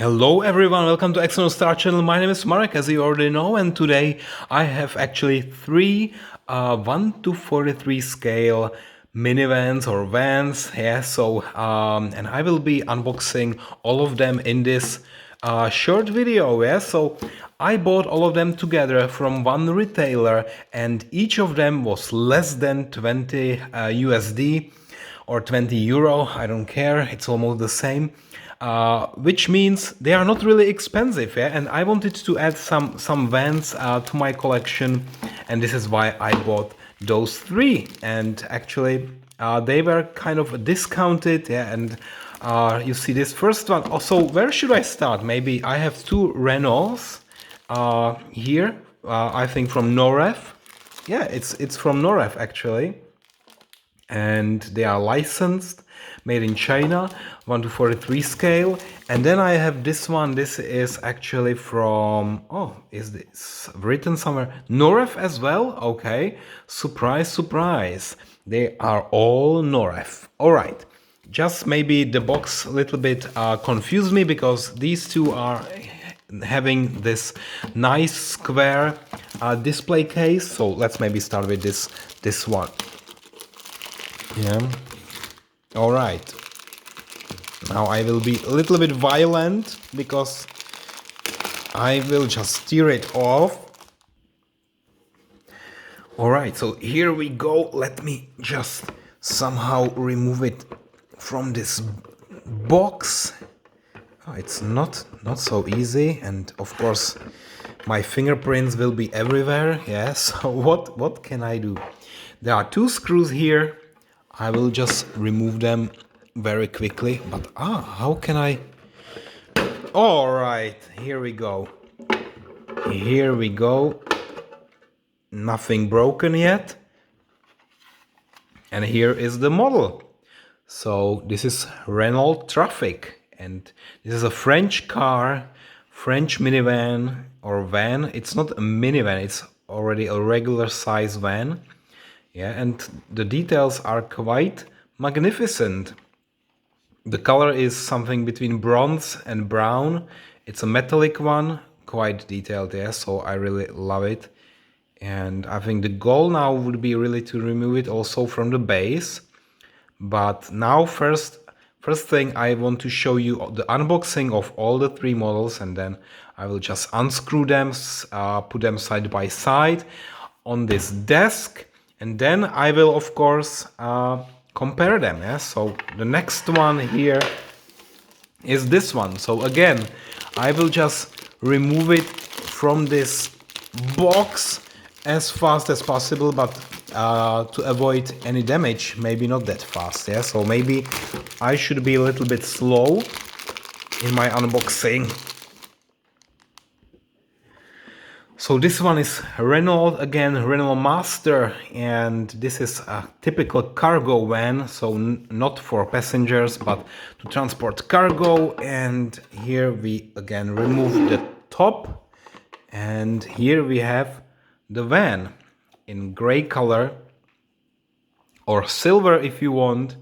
Hello everyone, welcome to External Star channel. My name is Marek, as you already know, and today I have actually three 1 to 43 scale minivans or vans. Yeah, so and I will be unboxing all of them in this short video. Yeah, so I bought all of them together from one retailer, and each of them was less than 20 USD or 20 euro. I don't care, it's almost the same. Which means they are not really expensive, yeah? And I wanted to add some vans to my collection, and this is why I bought those three. And actually they were kind of discounted, yeah. And you see this first one. Also, where should I start? Maybe I have two Renaults here, I think from NOREV. Yeah, it's from NOREV actually, and they are licensed, made in China, 1 to 43 scale. And then I have this one. This is actually from, oh, is this written somewhere? NOREV as well? Okay, surprise, surprise. They are all NOREV. All right, just maybe the box a little bit confused me, because these two are having this nice square display case. So let's maybe start with this one. Yeah. All right. Now I will be a little bit violent, because I will just tear it off. All right, so here we go. Let me just somehow remove it from this box. Oh, it's not so easy, and of course my fingerprints will be everywhere. Yeah, so what can I do? There are two screws here. I will just remove them very quickly, but how can I? All right, here we go. Here we go. Nothing broken yet. And here is the model. So this is RENAULT Trafic, and this is a French car, French minivan or van. It's not a minivan, it's already a regular size van. Yeah, and the details are quite magnificent. The color is something between bronze and brown. It's a metallic one, quite detailed, yeah, so I really love it. And I think the goal now would be really to remove it also from the base. But now first thing, I want to show you the unboxing of all the three models, and then I will just unscrew them, put them side by side on this desk. And then I will, of course, compare them. Yeah? So the next one here is this one. So again, I will just remove it from this box as fast as possible, but to avoid any damage, maybe not that fast. Yeah, so maybe I should be a little bit slow in my unboxing. So this one is Renault, again, Renault Master, and this is a typical cargo van, so not for passengers, but to transport cargo. And here we again remove the top, and here we have the van in gray color, or silver if you want.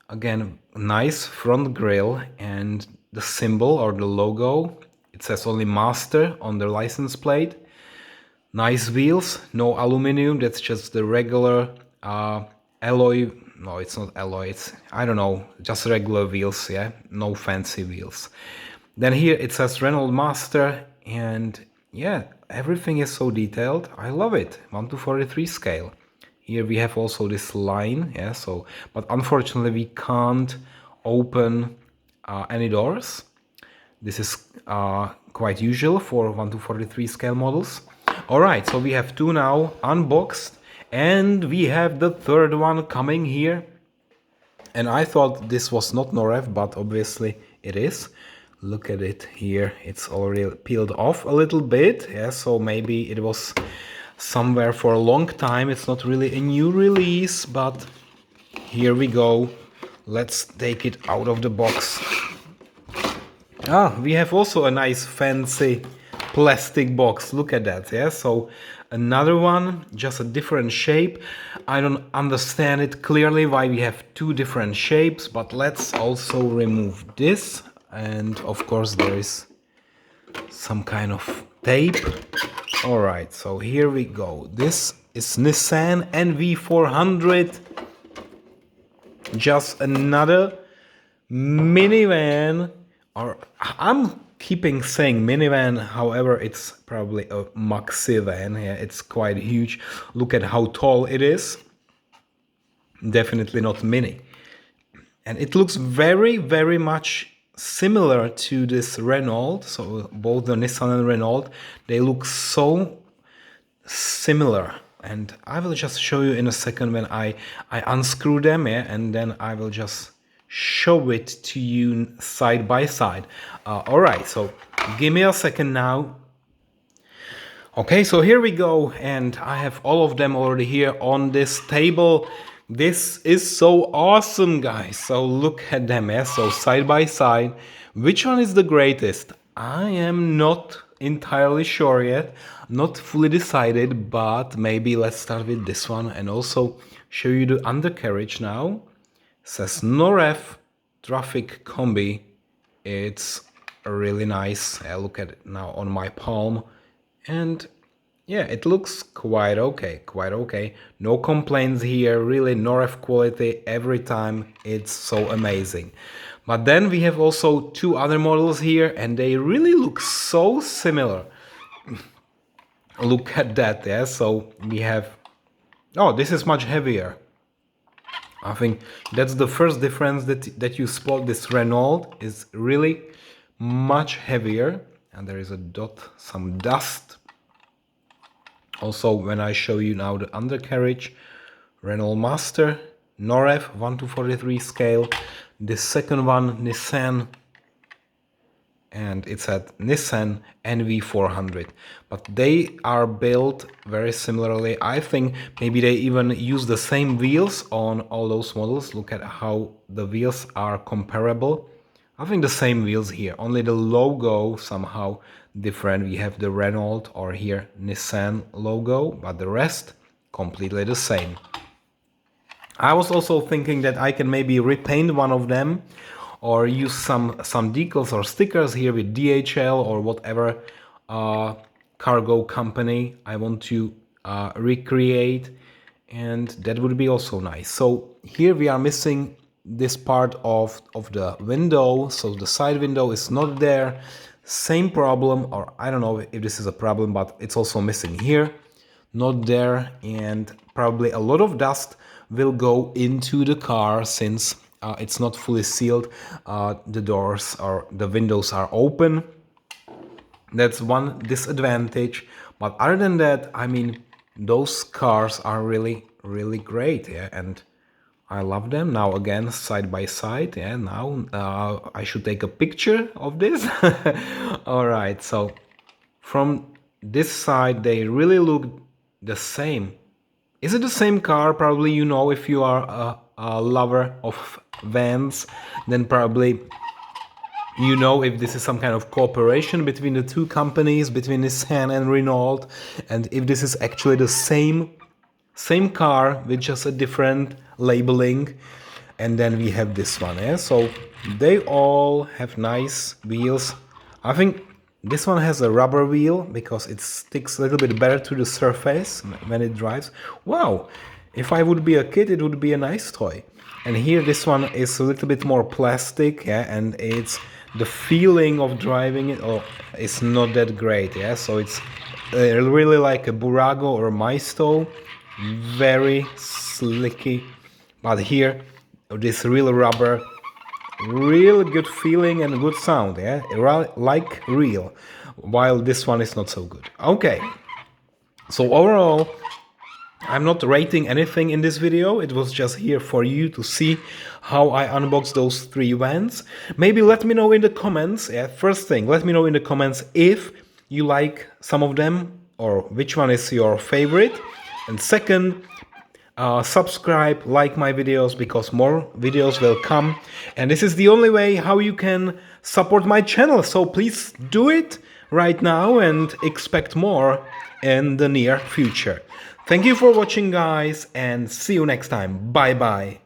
Again, nice front grille, and the symbol or the logo, it says only Master on the license plate. Nice wheels, no aluminum, that's just the regular alloy. No, it's not alloy, it's, I don't know, just regular wheels, yeah, no fancy wheels. Then here it says Renault Master, and yeah, everything is so detailed. I love it. 1 to 43 scale. Here we have also this line, yeah, so, but unfortunately we can't open any doors. This is quite usual for 1 to 43 scale models. All right, so we have two now unboxed, and we have the third one coming here. And I thought this was not NOREV, but obviously it is. Look at it here, it's already peeled off a little bit. Yeah, so maybe it was somewhere for a long time. It's not really a new release, but here we go. Let's take it out of the box. We have also a nice fancy plastic box. Look at that. Yeah, so another one, just a different shape. I don't understand it clearly why we have two different shapes, but let's also remove this. and of course there is some kind of tape. All right, so here we go. This is Nissan NV400, just another minivan, or I'm keeping saying minivan, however it's probably a maxi van. Yeah, it's quite huge. Look at how tall it is. Definitely not mini. And it looks very, very much similar to this Renault. So both the Nissan and Renault, they look so similar. And I will just show you in a second when I unscrew them, yeah, and then I will just show it to you side by side. All right, so give me a second now. Okay, so here we go, and I have all of them already here on this table. This is so awesome, guys. So look at them, yeah? So side by side. Which one is the greatest? I am not entirely sure yet, not fully decided, but maybe let's start with this one and also show you the undercarriage now. It says NOREV Trafic Combi. It's really nice. I look at it now on my palm, and yeah, it looks quite okay, quite okay. No complaints here, really NOREV quality every time. It's so amazing. But then we have also two other models here, and they really look so similar. Look at that, yeah. So we have, oh, this is much heavier. I think that's the first difference that you spot. This Renault is really much heavier, and there is a dot, some dust. Also, when I show you now the undercarriage, RENAULT Master, NOREV 1:43 scale. The second one, Nissan, and it's at Nissan NV400. But they are built very similarly. I think maybe they even use the same wheels on all those models. Look at how the wheels are comparable. I think the same wheels here, only the logo somehow different. We have the Renault or here Nissan logo, but the rest completely the same. I was also thinking that I can maybe repaint one of them or use some decals or stickers here with DHL or whatever cargo company I want to recreate, and that would be also nice. So here we are missing this part of the window, so the side window is not there. Same problem, or I don't know if this is a problem, but it's also missing here, not there, and probably a lot of dust will go into the car since it's not fully sealed. The doors or the windows are open. That's one disadvantage, but other than that, I mean, those cars are really, really great, yeah, and I love them. Now again, side by side, yeah, now I should take a picture of this. All right, so from this side, they really look the same. Is it the same car? Probably, you know, if you are a lover of vans, then probably you know if this is some kind of cooperation between the two companies, between Nissan and Renault, and if this is actually the same car with just a different labeling. And then we have this one, yeah? So they all have nice wheels. I think this one has a rubber wheel because it sticks a little bit better to the surface when it drives. Wow, if I would be a kid, it would be a nice toy. And here this one is a little bit more plastic, yeah, and it's the feeling of driving it is not that great, yeah. So it's really like a Burago or a Maisto, very slicky. But here, this real rubber, real good feeling and good sound, yeah, like real, while this one is not so good. Okay, so overall, I'm not rating anything in this video. It was just here for you to see how I unbox those three vans. Maybe let me know in the comments, yeah, first thing, let me know in the comments if you like some of them or which one is your favorite. And second, subscribe, like my videos, because more videos will come, and this is the only way how you can support my channel. So please do it right now and expect more in the near future. Thank you for watching, guys, and see you next time. Bye bye.